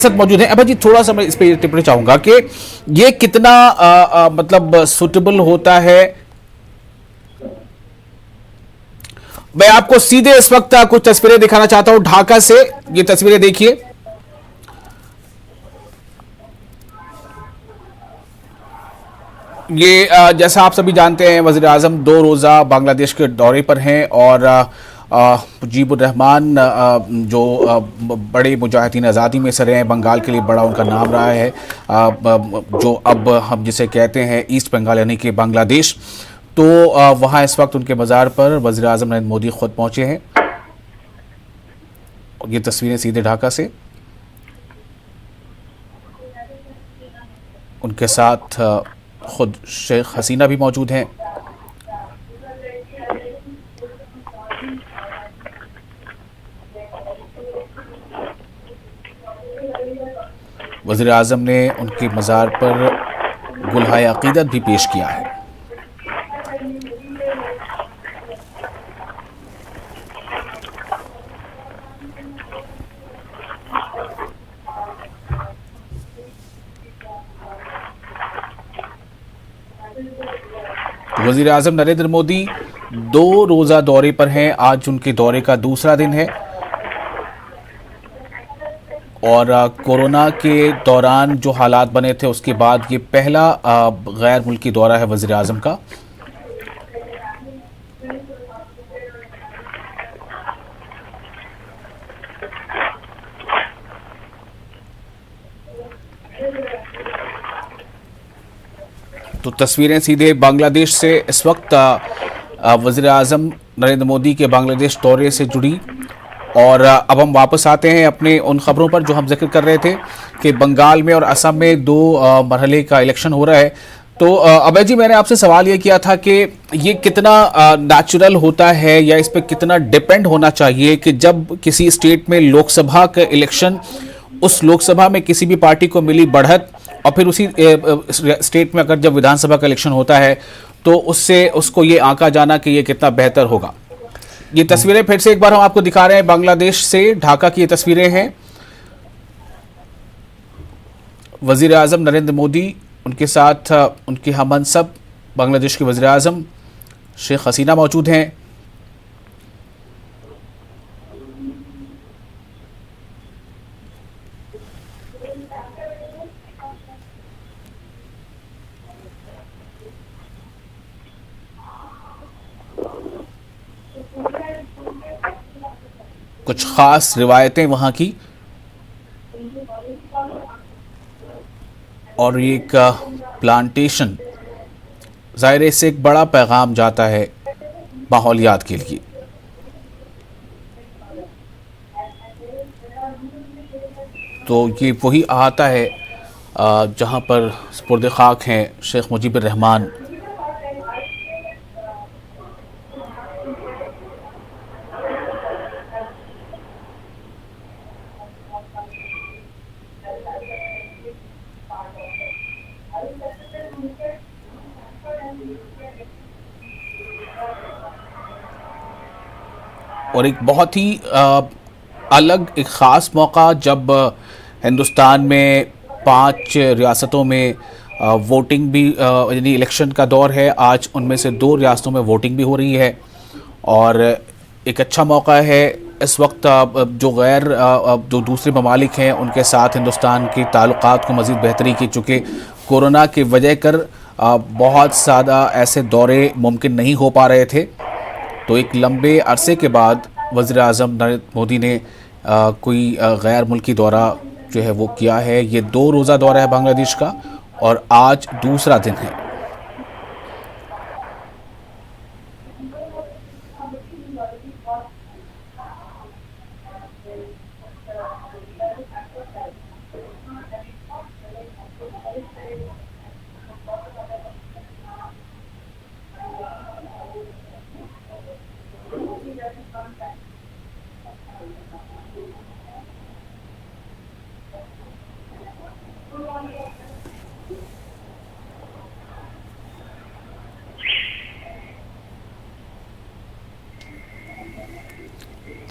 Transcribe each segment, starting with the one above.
साथ मौजूद है। अभय जी, थोड़ा सा मैं इस पे टिप्पणी चाहूंगा कि ये कितना मतलब सुटेबल होता है। मैं आपको सीधे इस वक्त कुछ तस्वीरें दिखाना चाहता हूं ढाका से। ये तस्वीरें देखिए। ये जैसा आप सभी जानते हैं, वज़ीर आज़म 2 रोज़ा बांग्लादेश के दौरे पर हैं और मुजीबुर रहमान जो बड़े मुजाहिदीन आज़ादी में से रहे हैं, बंगाल के लिए बड़ा उनका नाम रहा है, जो अब हम जिसे कहते हैं ईस्ट बंगाल यानी कि बांग्लादेश। तो वहाँ इस वक्त उनके मज़ार पर वज़ीर आज़म नरेंद्र मोदी खुद पहुँचे हैं। ये तस्वीरें सीधे ढाका से। उनके साथ खुद शेख हसीना भी मौजूद हैं। वज़ीर आज़म ने उनके मज़ार पर गुलहाए अक़ीदत भी पेश किया है। वज़ीर आज़म नरेंद्र मोदी 2 रोज़ा दौरे पर हैं। आज उनके दौरे का दूसरा दिन है और कोरोना के दौरान जो हालात बने थे उसके बाद ये पहला गैर मुल्की दौरा है वज़ीर आज़म का। तो तस्वीरें सीधे बांग्लादेश से इस वक्त वज़ीर आज़म नरेंद्र मोदी के बांग्लादेश दौरे से जुड़ी। और अब हम वापस आते हैं अपने उन खबरों पर जो हम जिक्र कर रहे थे कि बंगाल में और असम में 2 मरहले का इलेक्शन हो रहा है। तो अभय जी, मैंने आपसे सवाल ये किया था कि ये कितना नेचुरल होता है या इस पर कितना डिपेंड होना चाहिए कि जब किसी स्टेट में लोकसभा का इलेक्शन, उस लोकसभा में किसी भी पार्टी को मिली बढ़त और फिर उसी स्टेट में अगर जब विधानसभा का इलेक्शन होता है तो उससे उसको ये आंका जाना कि ये कितना बेहतर होगा। ये तस्वीरें फिर से एक बार हम आपको दिखा रहे हैं, बांग्लादेश से ढाका की ये तस्वीरें हैं। वज़ीर आज़म नरेंद्र मोदी, उनके साथ उनके हममनसब बांग्लादेश के वज़ीर आज़म शेख हसीना मौजूद हैं। कुछ खास रिवायतें वहाँ की और एक प्लांटेशन, ज़ाहिर इससे एक बड़ा पैगाम जाता है माहौलियात के लिए। तो ये वही अहाता है जहाँ पर सुपुर्द खाक हैं शेख मुजीबुर रहमान। और एक बहुत ही अलग एक ख़ास मौका जब हिंदुस्तान में 5 रियासतों में वोटिंग भी यानी इलेक्शन का दौर है। आज उनमें से 2 रियासतों में वोटिंग भी हो रही है और एक अच्छा मौका है इस वक्त जो जो दूसरे ममालिक हैं उनके साथ हिंदुस्तान के ताल्लुकात को मज़ीद बेहतरी की, चूँकि कोरोना की वजह कर बहुत ज़्यादा ऐसे दौरे मुमकिन नहीं हो पा रहे थे। तो एक लंबे अरसे के बाद वज़ीर आज़म नरेंद्र मोदी ने कोई गैर मुल्की दौरा जो है वो किया है। ये 2 रोज़ा दौरा है बांग्लादेश का और आज दूसरा दिन है।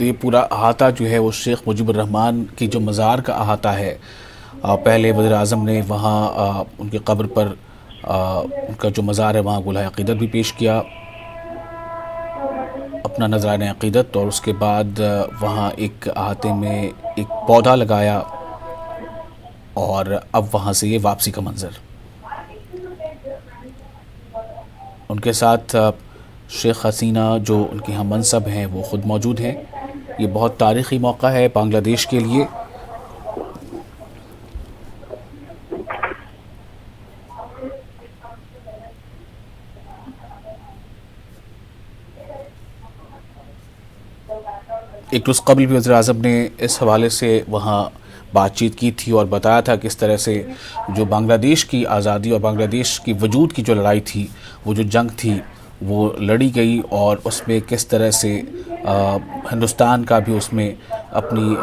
تو یہ پورا احاطہ جو ہے وہ شیخ مجیب الرحمن کی جو مزار کا احاطہ ہے، پہلے وزیر اعظم نے وہاں ان کی قبر پر ان کا جو مزار ہے وہاں گلہائے عقیدت بھی پیش کیا، اپنا نذرانہ عقیدت، اور اس کے بعد وہاں ایک احاطے میں ایک پودا لگایا، اور اب وہاں سے یہ واپسی کا منظر۔ ان کے ساتھ شیخ حسینہ جو ان کے ہم منصب ہیں وہ خود موجود ہیں۔ یہ بہت تاریخی موقع ہے بنگلہ دیش کے لیے۔ ایک روز قبل بھی وزیر اعظم نے اس حوالے سے وہاں بات چیت کی تھی اور بتایا تھا کس طرح سے جو بنگلہ دیش کی آزادی اور بنگلہ دیش کی وجود کی جو لڑائی تھی، وہ جو جنگ تھی وہ لڑی گئی، اور اس میں کس طرح سے ہندوستان کا بھی اس میں اپنی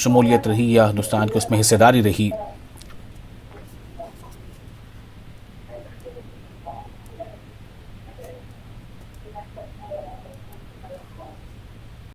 شمولیت رہی یا ہندوستان کی اس میں حصہ داری رہی۔